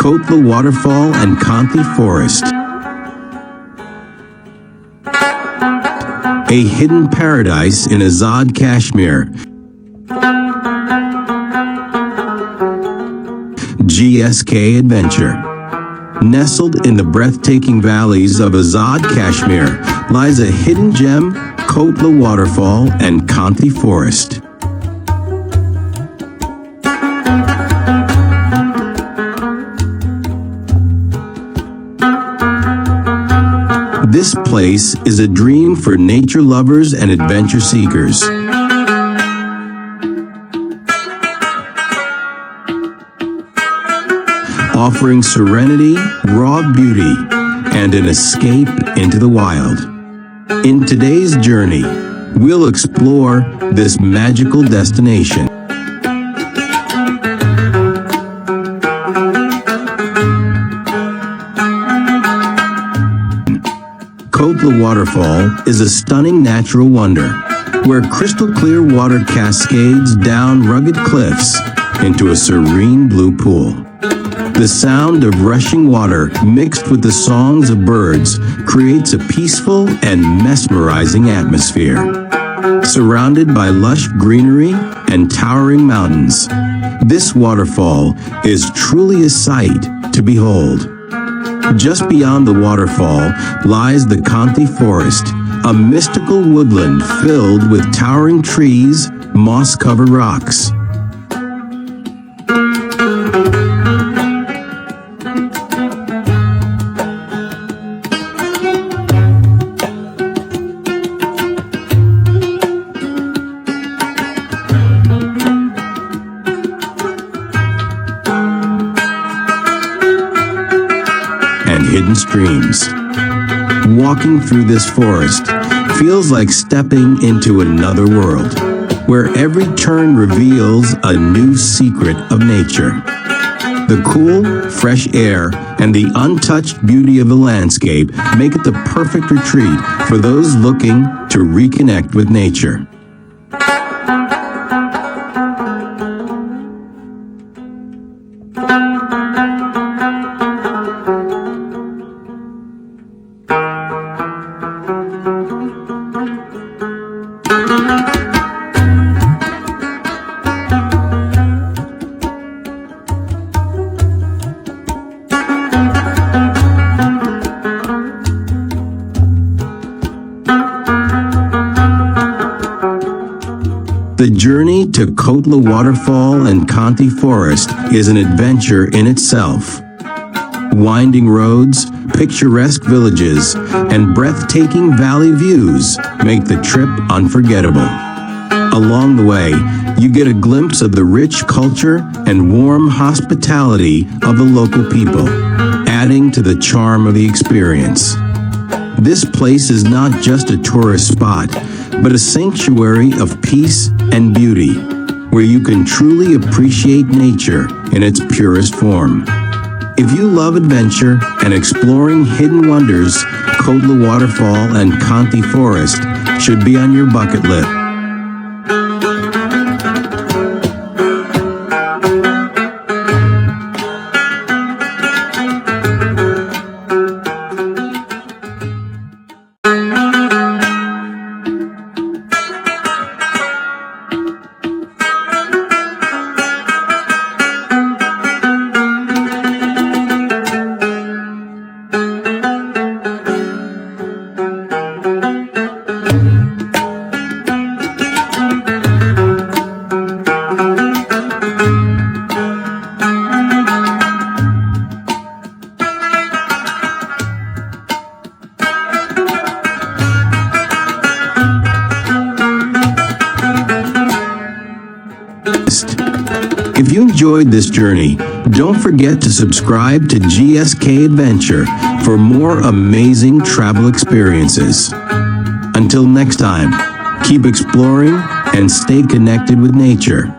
Kotla Waterfall and Kanthi Forest. A hidden paradise in Azad Kashmir. GSK Adventure. Nestled in the breathtaking valleys of Azad Kashmir lies a hidden gem, Kotla Waterfall and Kanthi Forest. This place is a dream for nature lovers and adventure seekers. Offering serenity, raw beauty, and an escape into the wild. In today's journey, we'll explore this magical destination. Kotla Waterfall is a stunning natural wonder, where crystal clear water cascades down rugged cliffs into a serene blue pool. The sound of rushing water mixed with the songs of birds creates a peaceful and mesmerizing atmosphere. Surrounded by lush greenery and towering mountains, this waterfall is truly a sight to behold. Just beyond the waterfall lies the Kanthi Forest, a mystical woodland filled with towering trees, moss-covered rocks. And hidden streams. Walking through this forest feels like stepping into another world, where every turn reveals a new secret of nature. The cool, fresh air and the untouched beauty of the landscape make it the perfect retreat for those looking to reconnect with nature. The journey to Kotla Waterfall and Kanthi Forest is an adventure in itself. Winding roads, picturesque villages, and breathtaking valley views make the trip unforgettable. Along the way, you get a glimpse of the rich culture and warm hospitality of the local people, adding to the charm of the experience. This place is not just a tourist spot, but a sanctuary of peace and beauty, where you can truly appreciate nature in its purest form. If you love adventure and exploring hidden wonders, Kotla Waterfall and Kanthi Forest should be on your bucket list. If you enjoyed this journey, don't forget to subscribe to GSK Adventure for more amazing travel experiences. Until next time, keep exploring and stay connected with nature.